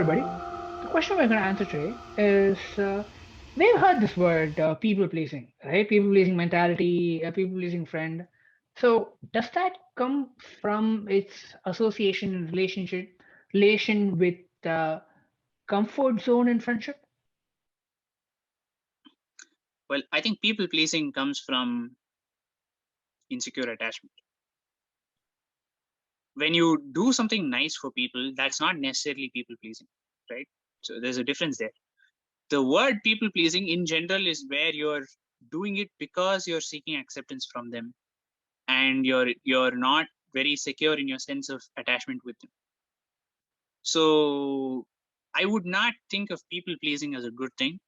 everybody. The question we're going to answer today is we've heard this word people pleasing, right? People pleasing mentality, people pleasing friend. So, does that come from its association and relation with comfort zone in friendship? Well, I think people pleasing comes from insecure attachment. When you do something nice for people, that's not necessarily people pleasing, right? So there's a difference there. The word people pleasing in general is where you're doing it because you're seeking acceptance from them and you're not very secure in your sense of attachment with them. So I would not think of people pleasing as a good thing,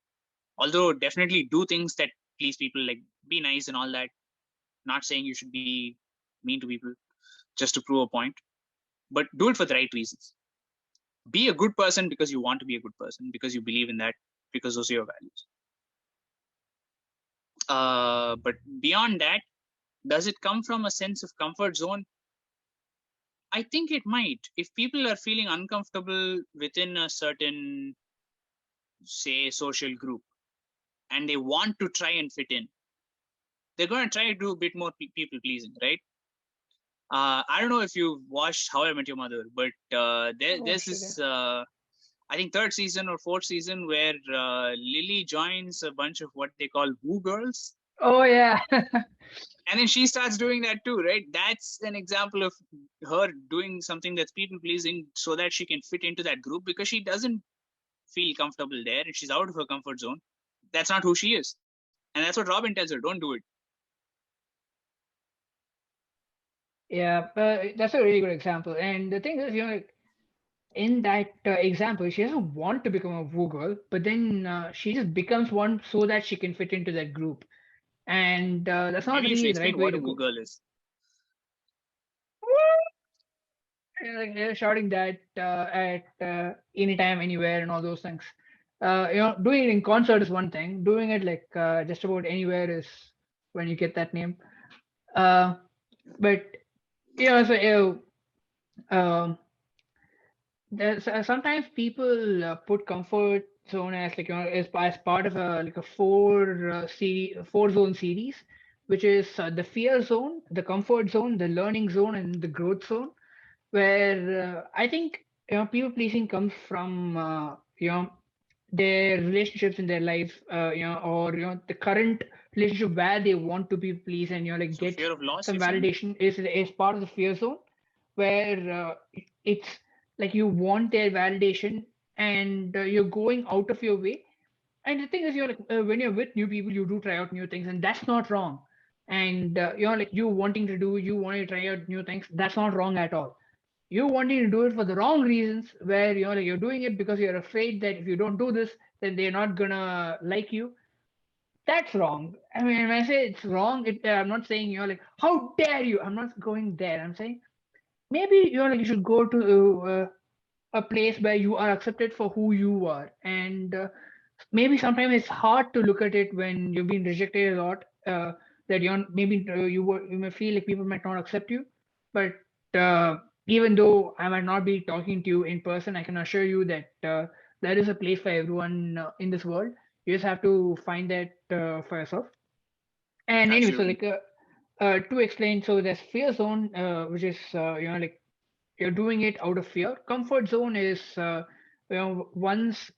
although definitely do things that please people, like be nice and all that. Not saying you should be mean to people just to prove a point, but do it for the right reasons. Be a good person because you want to be a good person, because you believe in that, because those are your values. But beyond that, does it come from a sense of comfort zone? I think it might. If people are feeling uncomfortable within a certain, say, social group, and they want to try and fit in, they're going to try to do a bit more people pleasing, right? I don't know if you've watched How I Met Your Mother, but I there's watched it. this, I think, third season or fourth season where Lily joins a bunch of what they call Woo girls. Oh, yeah. And then she starts doing that too, right? That's an example of her doing something that's people pleasing so that she can fit into that group, because she doesn't feel comfortable there and she's out of her comfort zone. That's not who she is. And that's what Robin tells her, don't do it. Yeah, that's a really good example. And the thing is, like, in that example, she doesn't want to become a woo girl, but then she just becomes one so that she can fit into that group. And that's not Maybe you should really the right explain way what a to Woo go. girl is. Like they're shouting that at anytime, anywhere, and all those things. Doing it in concert is one thing. Doing it like just about anywhere is when you get that name. Uh, but um, there's sometimes people put comfort zone as like as part of a like a four zone series, which is the fear zone, the comfort zone, the learning zone, and the growth zone. Where I think people pleasing comes from their relationships in their life, or the current relationship where they want to be pleased and like So get fear of loss, some you're saying? validation is part of the fear zone, where it's like you want their validation and you're going out of your way. And the thing is, you're like when you're with new people, you do try out new things, and that's not wrong. And like you want to try out new things, that's not wrong at all. You wanting to do it for the wrong reasons, where you're doing it because you're afraid that if you don't do this, then they're not gonna like you. That's wrong. I mean, when I say it's wrong, I'm not saying you're like, how dare you? I'm not going there. I'm saying maybe you're like you should go to a place where you are accepted for who you are, and maybe sometimes it's hard to look at it when you've been rejected a lot. That maybe you may feel like people might not accept you, but uh, even though I might not be talking to you in person, I can assure you that there is a place for everyone in this world. You just have to find that for yourself. And anyway, so Absolutely. like to explain, so there's fear zone, which is like you're doing it out of fear. Comfort zone is once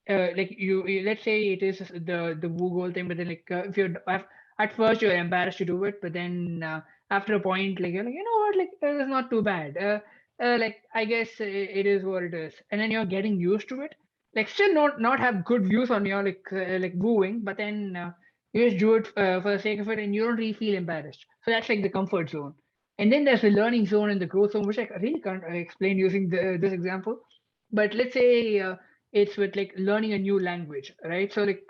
like let's say it is the woo goal thing, but then like if at first you're embarrassed to do it, but then after a point like you're like what, like it's not too bad. Like I guess it is what it is, and then you're getting used to it. Like still not have good views on your like wooing, but then you just do it for the sake of it, and you don't really feel embarrassed. So that's like the comfort zone. And then there's the learning zone and the growth zone, which I really can't explain using this example. But let's say it's with like learning a new language, right? So like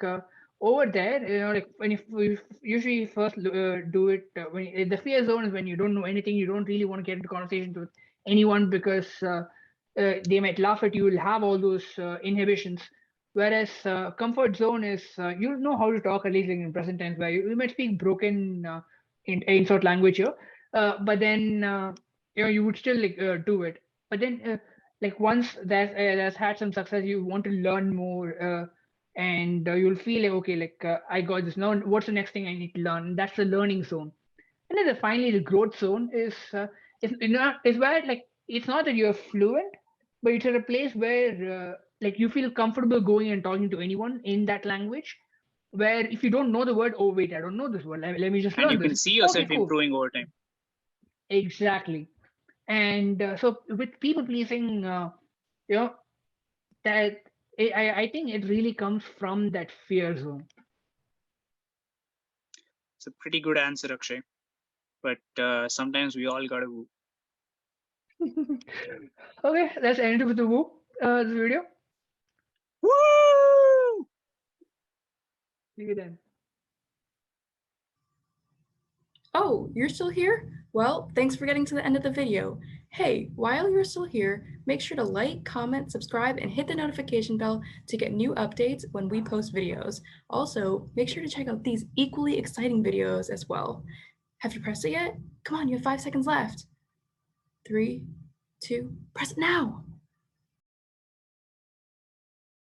over there, like when you usually first do it, when the fear zone is when you don't know anything, you don't really want to get into conversations with anyone because they might laugh at you. You'll have all those inhibitions. Whereas comfort zone is you know how to talk at least like in present tense, where you might speak broken in sort language here, but then you would still like do it. But then like once that's had some success, you want to learn more, and you'll feel like, okay, like I got this. Now, what's the next thing I need to learn? That's the learning zone. And then finally, the growth zone is where, like, it's not that you're fluent, but it's at a place where like you feel comfortable going and talking to anyone in that language. Where if you don't know the word, oh wait, I don't know this word. Let me just And you learn can this. see Okay, yourself cool. improving over time. Exactly. And so with people pleasing, you know, that I think it really comes from that fear zone. It's a pretty good answer, Akshay. But sometimes we all gotta woo. Okay, let's end with the woo. This video. Woo! See you then. Oh, you're still here? Well, thanks for getting to the end of the video. Hey, while you're still here, make sure to like, comment, subscribe, and hit the notification bell to get new updates when we post videos. Also, make sure to check out these equally exciting videos as well. Have you pressed it yet? Come on, you have 5 seconds left. 3, 2, press it now!